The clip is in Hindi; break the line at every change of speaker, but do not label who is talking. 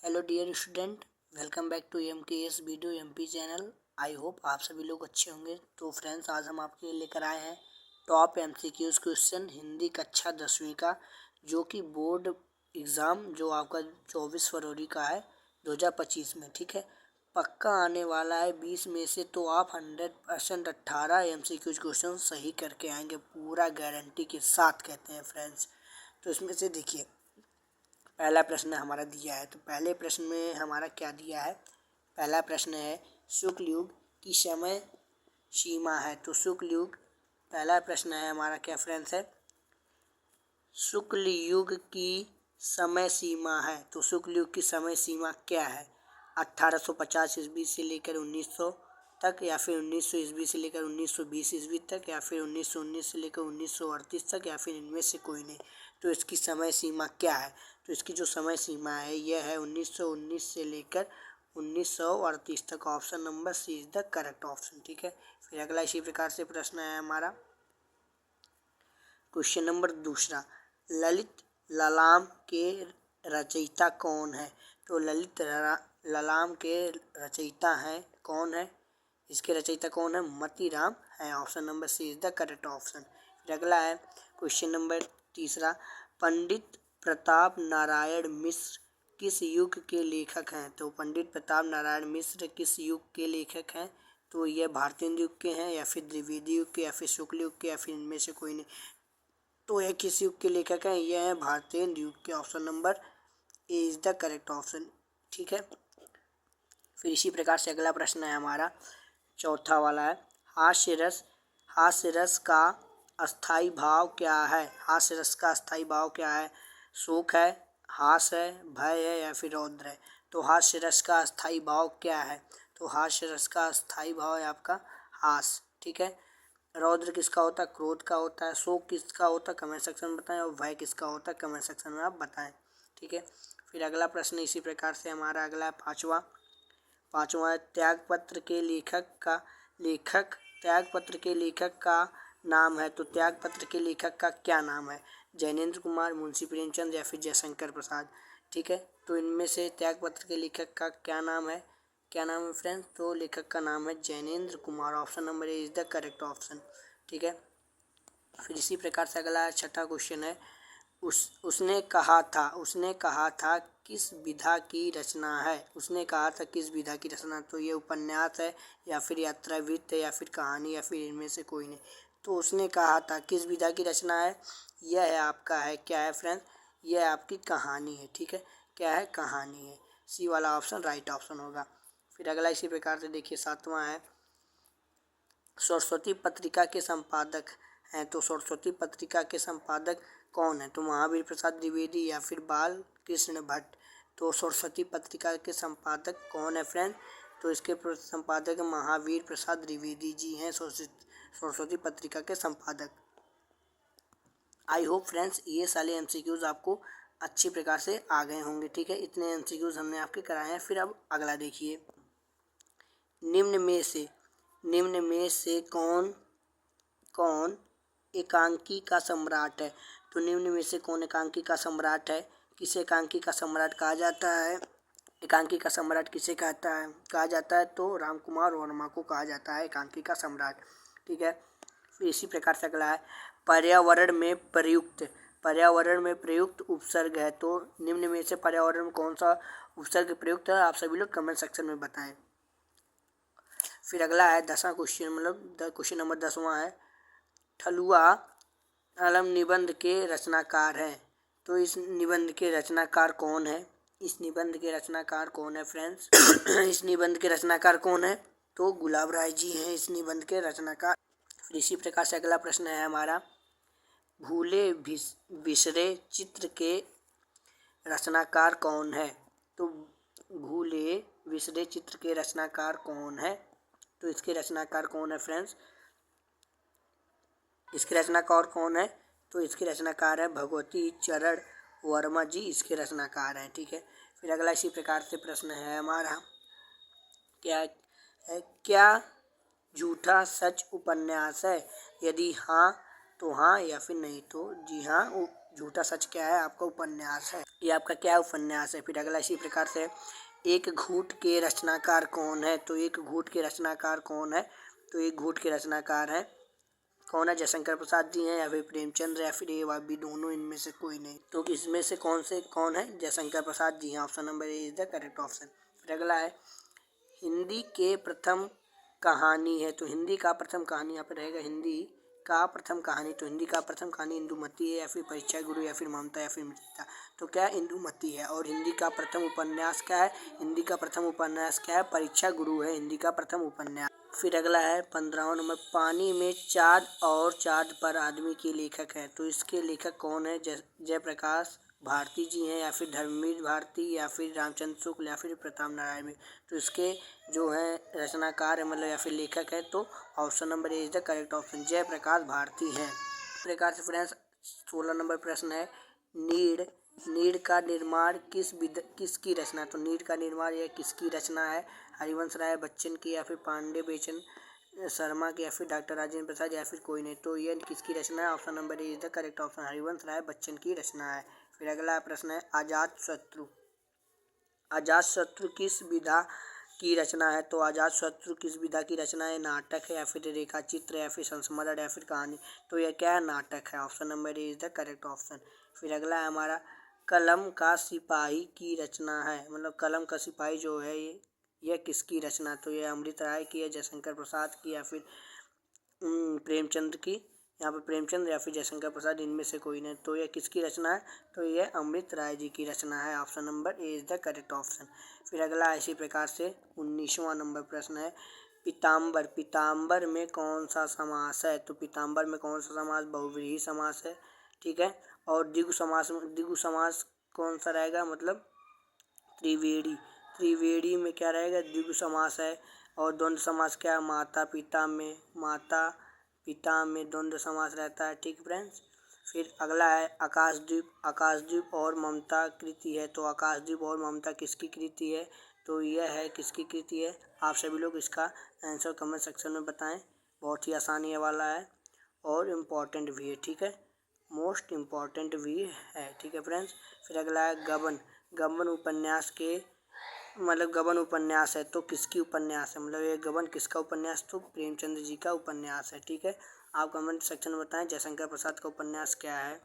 Hello dear student, welcome back to MKS video MP channel. I hope आप सभी लोग अच्छे होंगे। तो फ्रेंड्स, आज हम आपके लिए लेकर आए हैं टॉप MCQs क्वेश्चन हिंदी कक्षा 10वीं का, जो कि बोर्ड एग्ज़ाम जो आपका 24 फरवरी का है 2025 में। ठीक है, पक्का आने वाला है 20 में से। तो आप 100% 18 MCQs क्वेश्चन सही करके आएंगे, पूरा गारंटी के साथ कहते हैं फ्रेंड्स। तो इसमें से देखिए, पहला प्रश्न हमारा दिया है। तो पहले प्रश्न में हमारा क्या दिया है? पहला प्रश्न है शुक्ल युग की समय सीमा है। तो शुक्ल युग, पहला प्रश्न है हमारा क्या फ्रेंड्स है? शुक्ल युग की समय सीमा है। तो शुक्ल युग की समय सीमा क्या है? 1850 ईस्वी से लेकर 1900 तक, या फिर 1900 ईस्वी से लेकर 1920 ईस्वी तक, या फिर 1919 से लेकर 1938 तक, या फिर इनमें से कोई नहीं। तो इसकी समय सीमा क्या है? तो इसकी जो समय सीमा है यह है 1919 से लेकर 1938 तक। Option number C is the correct option. ठीक है, फिर अगला इसी प्रकार से प्रश्न है हमारा क्वेश्चन नंबर दूसरा, ललित ललाम के रचयिता कौन है? तो ललित ललाम के रचयिता हैं कौन है? इसके रचयिता कौन है? मतीराम है। Option number C is the correct option. फिर अगला है क्वेश्चन नंबर तीसरा, पंडित प्रताप नारायण मिश्र किस युग के लेखक हैं? तो पंडित प्रताप नारायण मिश्र किस युग के लेखक हैं? तो ये भारतीय युग के हैं, या फिर द्विवेदी युग के, या फिर शुक्ल युग के, या फिर इनमें से कोई नहीं। तो यह किस युग के लेखक हैं? यह है भारतीय युग के। Option number A is the correct option. ठीक है, फिर इसी प्रकार से अगला प्रश्न है हमारा चौथा वाला है, हास्य रस का अस्थाई भाव क्या है? हास्य रस का अस्थाई भाव क्या है? शोक है, हास है, भय है, या फिर रौद्र है? तो हास्य रस का अस्थाई भाव क्या है? तो हास्य रस का अस्थाई भाव है आपका हास। ठीक है, रौद्र किसका होता है? क्रोध का होता है। शोक किसका होता है? कमेंट सेक्शन में बताएं। और भय किसका होता है? कमेंट सेक्शन में आप बताएं। ठीक है, फिर अगला प्रश्न इसी प्रकार से हमारा अगला है पांचवा त्यागपत्र के लेखक का नाम है। तो त्यागपत्र के लेखक का क्या नाम है? जैनेंद्र कुमार, मुंशी प्रेमचंद, या फिर जयशंकर प्रसाद? ठीक है, तो इनमें से त्यागपत्र के लेखक का क्या नाम है? क्या नाम है फ्रेंड्स? तो लेखक का नाम है Jainendra Kumar. Option number A is the correct option. ठीक है, फिर इसी प्रकार से अगला छठा क्वेश्चन है, उसने कहा था किस विधा की रचना है? उसने कहा था किस विधा की रचना? तो ये उपन्यास है, या फिर यात्रा वृत्त है, या फिर कहानी, या फिर इनमें से कोई नहीं। तो उसने कहा था किस विधा की रचना है? यह है आपका है क्या है फ्रेंड्स? यह आपकी कहानी है। ठीक है, क्या है? कहानी है। सी वाला ऑप्शन राइट ऑप्शन होगा। फिर अगला इसी प्रकार से देखिए सातवां है, सरस्वती पत्रिका के संपादक हैं। तो सरस्वती पत्रिका के संपादक कौन है? तो महावीर प्रसाद द्विवेदी, या फिर बाल कृष्ण भट्ट? तो सरस्वती पत्रिका के संपादक कौन है फ्रेंड? तो इसके संपादक महावीर प्रसाद द्विवेदी जी हैं, सरस्वती पत्रिका के संपादक। आई होप फ्रेंड्स ये सारे MCQs आपको अच्छी प्रकार से आ गए होंगे। ठीक है, इतने MCQs हमने आपके कराए हैं। फिर अब अगला देखिए, निम्न में से कौन एकांकी का सम्राट है? तो निम्न में से कौन एकांकी का सम्राट है? किसे एकांकी का सम्राट कहा जाता है? एकांकी का सम्राट किसे कहा जाता है? तो रामकुमार वर्मा को कहा जाता है एकांकी का सम्राट। ठीक है, फिर इसी प्रकार से अगला है, पर्यावरण में प्रयुक्त उपसर्ग है। तो निम्न में से पर्यावरण में कौन सा उपसर्ग प्रयुक्त है? आप सभी लोग कमेंट सेक्शन में बताएं। फिर अगला है 10वां क्वेश्चन, मतलब क्वेश्चन नंबर 10वां है, ठलुआ आलम निबंध के रचनाकार हैं। तो इस निबंध के रचनाकार कौन है? इस निबंध के रचनाकार कौन है फ्रेंड्स? इस निबंध के रचनाकार कौन है? तो गुलाब राय जी हैं इस निबंध के रचनाकार। फिर इसी प्रकार से अगला प्रश्न है हमारा, भूले बिसरे चित्र के रचनाकार कौन है? तो भूले बिसरे चित्र के रचनाकार कौन है? तो इसके रचनाकार कौन है फ्रेंड्स? इसके रचनाकार कौन है? तो इसके रचनाकार है भगवती चरण वर्मा जी, इसके रचनाकार हैं। ठीक है, फिर अगला इसी प्रकार से प्रश्न है हमारा, क्या झूठा सच उपन्यास है? यदि हाँ तो हाँ, या फिर नहीं तो जी हाँ, झूठा सच क्या है? आपका उपन्यास है। ये आपका क्या है? उपन्यास है। फिर अगला इसी प्रकार से, एक घूट के रचनाकार कौन है? तो एक घूट के रचनाकार कौन है? तो एक घूट के रचनाकार है कौन है? जयशंकर प्रसाद जी हैं, या फिर प्रेमचंद्र, या फिर ए व बी दोनों, इनमें से कोई नहीं। तो इसमें से कौन है? जयशंकर प्रसाद जी हैं। Option number A is the correct option. फिर अगला है, हिंदी के प्रथम कहानी है। तो हिंदी का प्रथम कहानी यहाँ पे रहेगा, हिंदी का प्रथम कहानी। तो हिंदी का प्रथम कहानी इंदुमती है, या फिर परीक्षा गुरु, या फिर ममता, या फिर मित्रता। तो क्या है? इंदुमती है। और हिंदी का प्रथम उपन्यास क्या है? हिंदी का प्रथम उपन्यास क्या है? परीक्षा गुरु है हिंदी का प्रथम उपन्यास। फिर अगला है 15वां नंबर, पानी में चाँद और चाँद पर आदमी के लेखक है। तो इसके लेखक कौन है? जयप्रकाश भारती जी हैं, या फिर धर्मवीर भारती, या फिर रामचंद्र शुक्ल, या फिर प्रताप नारायण मिश्र। तो इसके जो है रचनाकार है, मतलब या फिर लेखक है, तो option number A is the correct option, Jayprakash Bharti हैं। इस प्रकार से फ्रेंड्स 16 नंबर प्रश्न है, नीड़ नीड़ का निर्माण किसकी रचना? तो नीड़ का निर्माण यह किसकी रचना है? हरिवंश राय बच्चन की, या फिर पांडे बेचन शर्मा की, या फिर डॉक्टर राजेंद्र प्रसाद, या फिर कोई नहीं। तो यह किसकी रचना है? Option number A is the correct option, Harivansh Rai Bachchan की रचना है। फिर अगला प्रश्न है, अजातशत्रु किस विधा की रचना है? तो अजातशत्रु किस विधा की रचना है? नाटक है, या फिर रेखा चित्र, या फिर संस्मरण, या फिर कहानी। तो यह क्या है? नाटक है। Option number A is the correct option. फिर अगला है हमारा, कलम का सिपाही की रचना है, मतलब कलम का सिपाही जो है यह किसकी रचना? तो यह अमृत राय की है, जयशंकर प्रसाद की, या फिर प्रेमचंद की। यहाँ पर प्रेमचंद या फिर जयशंकर प्रसाद, इनमें से कोई नहीं। तो यह किसकी रचना है? तो यह अमृत राय जी की रचना है। Option number A is the correct option. फिर अगला इसी प्रकार से 19वां नंबर प्रश्न है, पीताम्बर में कौन सा समास है? तो पीताम्बर में कौन सा समास? बहुव्रीहि समास है, ठीक है। और द्विगु समास कौन सा रहेगा? मतलब त्रिवेणी में क्या रहेगा? द्विगु समास है। और द्वंद्व समास क्या है? माता पिता में द्वंद्व समास रहता है, ठीक फ्रेंड्स। फिर अगला है, आकाशदीप और ममता कृति है। तो आकाशदीप और ममता किसकी कृति है? तो यह है किसकी कृति है? आप सभी लोग इसका आंसर कमेंट सेक्शन में बताएं। बहुत ही आसानी वाला है और इम्पॉर्टेंट भी है, ठीक है, मोस्ट इम्पॉर्टेंट भी है, ठीक है फ्रेंड्स। फिर अगला है, गबन उपन्यास के, मतलब गबन उपन्यास है तो किसकी उपन्यास है? मतलब ये गबन किसका उपन्यास? तो प्रेमचंद जी का उपन्यास है, ठीक है। आप कमेंट सेक्शन में बताएं जयशंकर प्रसाद का उपन्यास क्या है।